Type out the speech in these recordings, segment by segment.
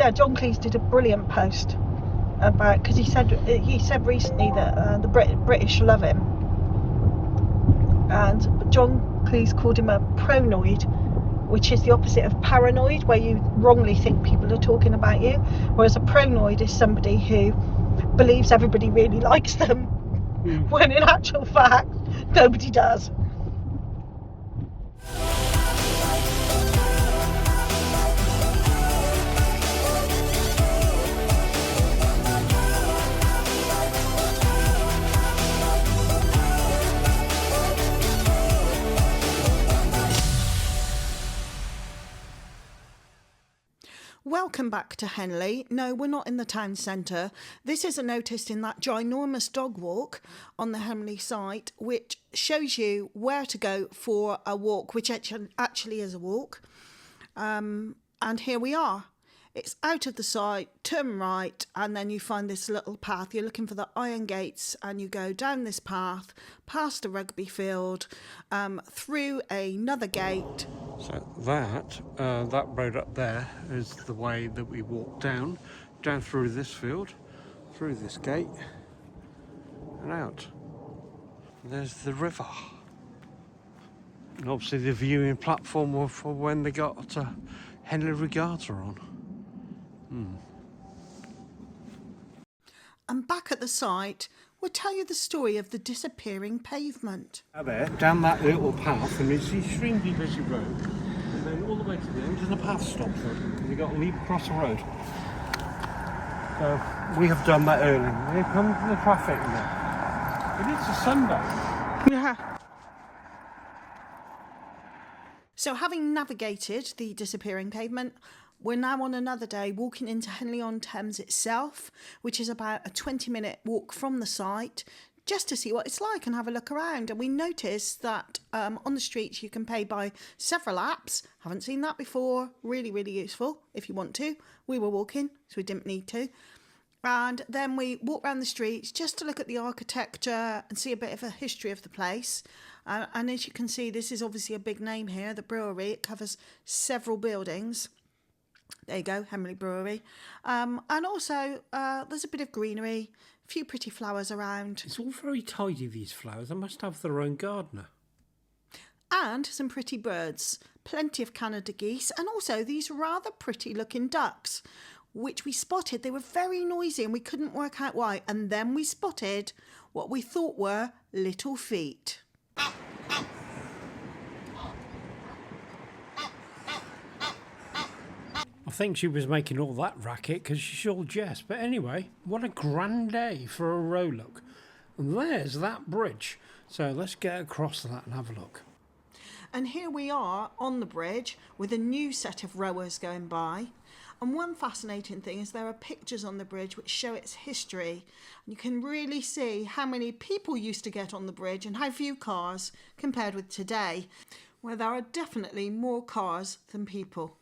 yeah, John Cleese did a brilliant post about, because he said recently that the British love him, and John Cleese called him a pronoid, which is the opposite of paranoid, where you wrongly think people are talking about you, whereas a pronoid is somebody who believes everybody really likes them, when in actual fact nobody does. Welcome back to Henley. No, we're not in the town centre. This is a notice in that ginormous dog walk on the Henley site, which shows you where to go for a walk, which actually is a walk. And here we are. It's out of the site, turn right, and then you find this little path. You're looking for the iron gates, and you go down this path, past a rugby field, through another gate. So that road up there is the way that we walk down through this field, through this gate, and out. There's the river. And obviously the viewing platform for when they got Henley Regatta on. And back at the site, we'll tell you the story of the disappearing pavement. Out there, down that little path, and it's extremely busy road, and then all the way to the end, and the path stops and you've got to leap across the road. So we have done that early. Here comes the traffic now. But it's a Sunday. Yeah. So having navigated the disappearing pavement, we're now on another day walking into Henley-on-Thames itself, which is about a 20-minute walk from the site, just to see what it's like and have a look around. And we noticed that on the streets you can pay by several apps. Haven't seen that before. Really, really useful if you want to. We were walking, so we didn't need to. And then we walk around the streets just to look at the architecture and see a bit of a history of the place. And as you can see, this is obviously a big name here, the brewery. It covers several buildings. There you go, Henley Brewery. And also, there's a bit of greenery, a few pretty flowers around. It's all very tidy, these flowers. They must have their own gardener. And some pretty birds, plenty of Canada geese, and also these rather pretty looking ducks, which we spotted. They were very noisy and we couldn't work out why. And then we spotted what we thought were little feet. I think she was making all that racket because she's all jest. But anyway, what a grand day for a row look. And there's that bridge. So let's get across that and have a look. And here we are on the bridge with a new set of rowers going by. And one fascinating thing is there are pictures on the bridge which show its history. And you can really see how many people used to get on the bridge and how few cars compared with today, where there are definitely more cars than people.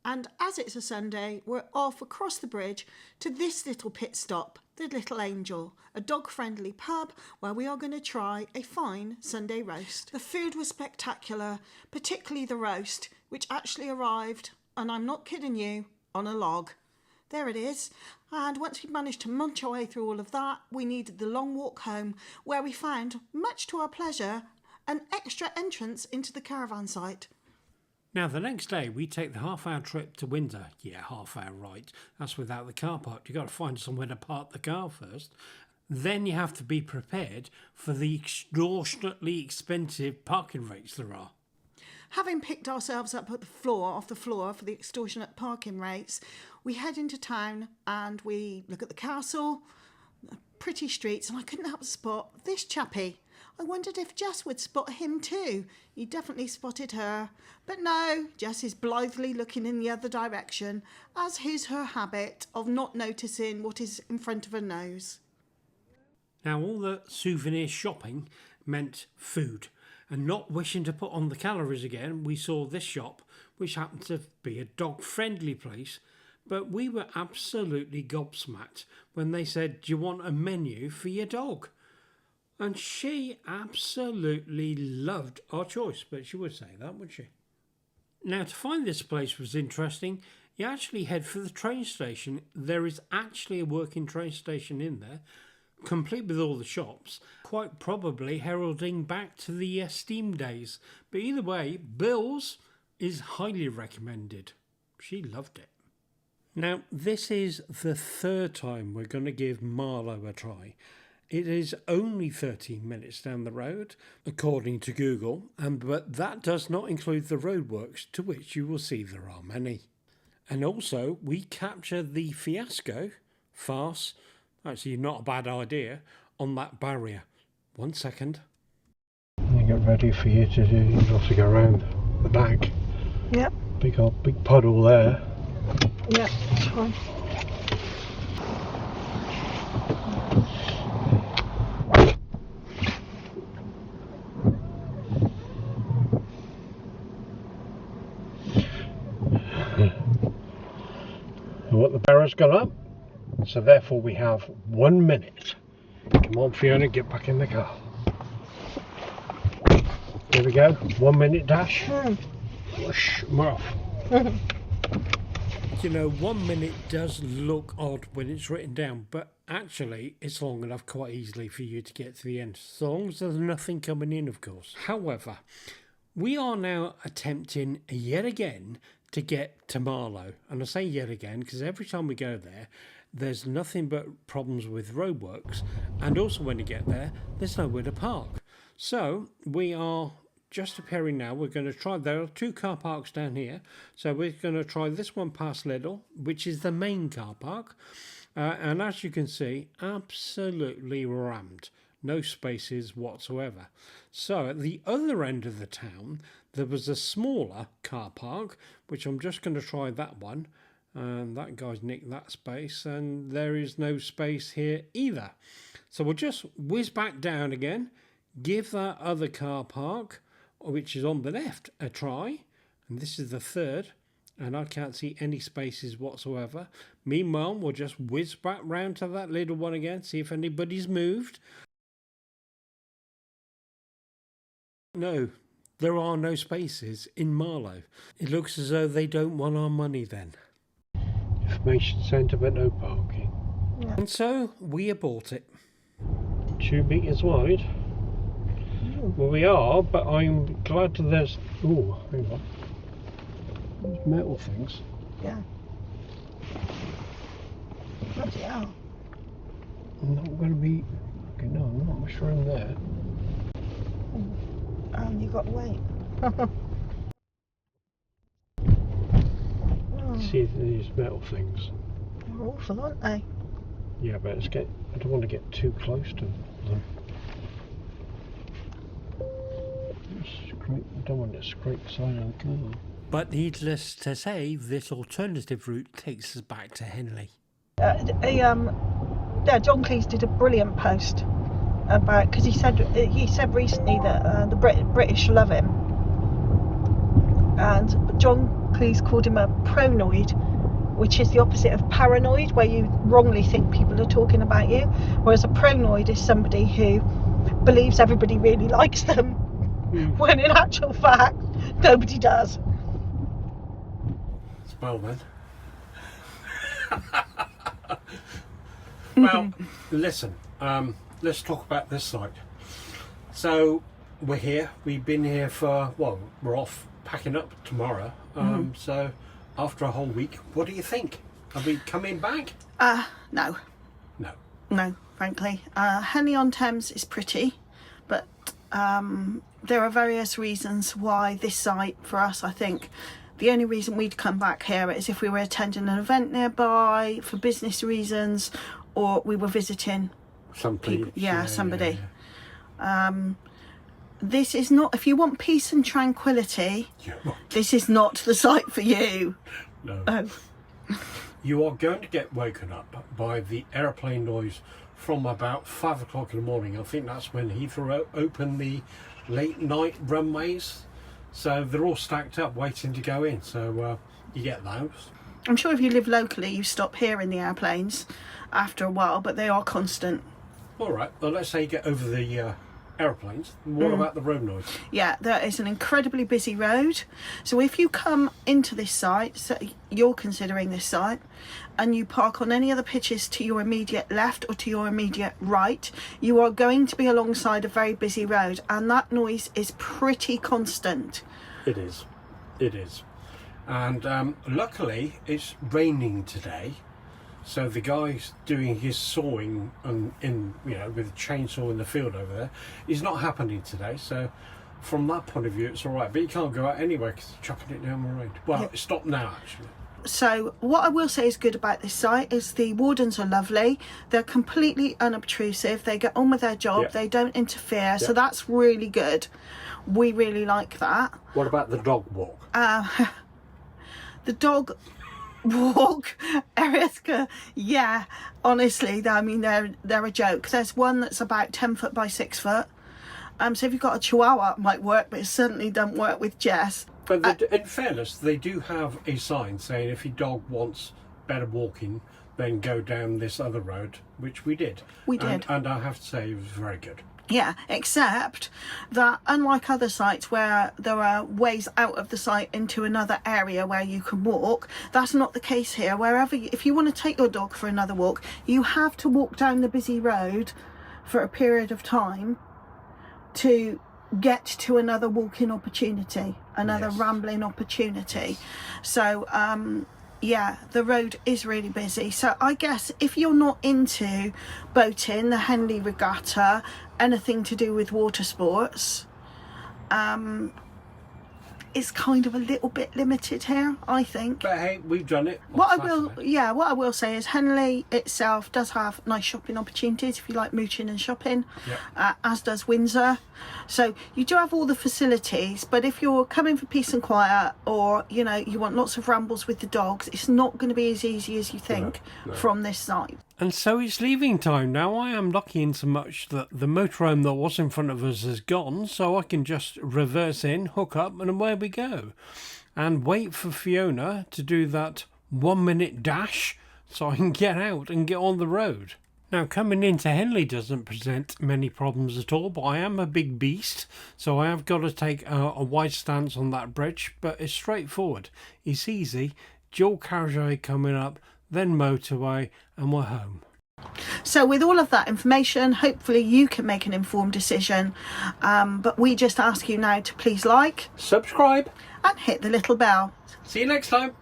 And as it's a Sunday, we're off across the bridge to this little pit stop, the Little Angel, a dog-friendly pub where we are going to try a fine Sunday roast. The food was spectacular, particularly the roast, which actually arrived, and I'm not kidding you, on a log. There it is. And once we managed to munch our way through all of that, we needed the long walk home, where we found, much to our pleasure, an extra entrance into the caravan site. Now, the next day, we take the half-hour trip to Windsor. Yeah, half-hour, right. That's without the car park. You've got to find somewhere to park the car first. Then you have to be prepared for the extortionately expensive parking rates there are. Having picked ourselves up at off the floor for the extortionate parking rates, we head into town and we look at the castle, pretty streets, and I couldn't help but spot this chappie. I wondered if Jess would spot him too. He definitely spotted her. But no, Jess is blithely looking in the other direction, as is her habit of not noticing what is in front of her nose. Now, all the souvenir shopping meant food. And not wishing to put on the calories again, we saw this shop, which happened to be a dog-friendly place. But we were absolutely gobsmacked when they said, "Do you want a menu for your dog?" And she absolutely loved our choice, but she would say that, would she? Now, to find this place was interesting. you actually head for the train station. There is actually a working train station in there, complete with all the shops, quite probably heralding back to the steam days. But either way, Bill's is highly recommended. She loved it. Now, this is the third time we're going to give Marlow a try. It is only 13 minutes down the road, according to Google, but that does not include the roadworks, to which you will see there are many. And also, we capture the fiasco, farce, actually not a bad idea, on that barrier. 1 second. I get ready for you to do, you have to go around the back. Yep. Big puddle there. Yep, that's fine. What, the barrow's gone up, so therefore we have 1 minute. Come on, Fiona, get back in the car. Here we go, 1 minute dash. Whoosh, we're off. You know, 1 minute does look odd when it's written down, but actually it's long enough quite easily for you to get to the end, so long as there's nothing coming in, of course. However, we are now attempting yet again to get to Marlow, and I say yet again because every time we go there, there's nothing but problems with roadworks, and also when you get there, there's nowhere to park. So we are just appearing now. We're going to try, there are 2 car parks down here, so we're going to try this one past Lidl, which is the main car park, and as you can see, absolutely rammed. No spaces whatsoever. So at the other end of the town, there was a smaller car park, which I'm just going to try that one. And that guy's nicked that space, and there is no space here either. So we'll just whiz back down again, give that other car park, which is on the left, a try. And this is the third, and I can't see any spaces whatsoever. Meanwhile, we'll just whiz back round to that little one again, see if anybody's moved. No, there are no spaces in Marlow. It looks as though they don't want our money then. Information centre but no parking. Yeah. And so we abort it. 2 metres wide. Well, we are, but I'm glad that there's... Ooh, hang on. There's metal things. Yeah. Bloody hell. I'm not going to be... Okay, no, not much room there. You've got to wait. See these metal things. They're awful, aren't they? Yeah, but I don't want to get too close to them. I don't want to scrape the side of the car. But needless to say, this alternative route takes us back to Henley. John Cleese did a brilliant post about, because he said recently that the British love him, and John Cleese called him a pronoid, which is the opposite of paranoid, where you wrongly think people are talking about you, whereas a pronoid is somebody who believes everybody really likes them, when in actual fact nobody does. Well then. Well, listen, let's talk about this site. So we're here, we've been here for, well, we're off packing up tomorrow, so after a whole week, what do you think? Are we coming back? No, frankly. Henley on Thames is pretty, but there are various reasons why this site, for us, I think, the only reason we'd come back here is if we were attending an event nearby for business reasons, or we were visiting Somebody. somebody. This is not, if you want peace and tranquility, this is not the site for you. No. Oh. You are going to get woken up by the aeroplane noise from about 5 o'clock in the morning. I think that's when Heathrow opened the late night runways. So they're all stacked up waiting to go in. So you get those. I'm sure if you live locally, you stop hearing the airplanes after a while, but they are constant. All right. Well, let's say you get over the aeroplanes. What about the road noise? Yeah, there is an incredibly busy road. So if you come into this site, so you're considering this site, and you park on any other pitches to your immediate left or to your immediate right, you are going to be alongside a very busy road, and that noise is pretty constant. It is. It is. And luckily it's raining today, so the guy's doing his sawing in with a chainsaw in the field over there is not happening today. So from that point of view, it's all right. But you can't go out anywhere because it's chopping it down the road. Well, It's stopped now actually. So what I will say is good about this site is the wardens are lovely. They're completely unobtrusive. They get on with their job. Yep. They don't interfere. Yep. So that's really good. We really like that. What about the dog walk? The dog walk, Erica, yeah, honestly, I mean, they're a joke. There's one that's about 10 foot by 6 foot. So if you've got a chihuahua, it might work, but it certainly doesn't work with Jess. But in fairness, they do have a sign saying if your dog wants better walking, then go down this other road, which we did. We did. And I have to say, it was very good. Yeah, except that unlike other sites where there are ways out of the site into another area where you can walk, that's not the case here. If you want to take your dog for another walk, you have to walk down the busy road for a period of time to get to another walking opportunity, another rambling opportunity. So yeah, the road is really busy. So I guess if you're not into boating, the Henley Regatta, anything to do with water sports, it's kind of a little bit limited here, I think. But hey, we've done it. What I will say is Henley itself does have nice shopping opportunities if you like mooching and shopping, as does Windsor. So you do have all the facilities, but if you're coming for peace and quiet, or you want lots of rambles with the dogs, it's not going to be as easy as you think from this site. And so it's leaving time now. I am lucky in so much that the motorhome that was in front of us has gone, so I can just reverse in, hook up, and away we go. And wait for Fiona to do that 1 minute dash so I can get out and get on the road. Now, coming into Henley doesn't present many problems at all, but I am a big beast, so I have got to take a wide stance on that bridge, but it's straightforward. It's easy. Dual carriageway coming up, then motorway, and we're home. So with all of that information, hopefully you can make an informed decision, but we just ask you now to please like, subscribe, and hit the little bell. See you next time.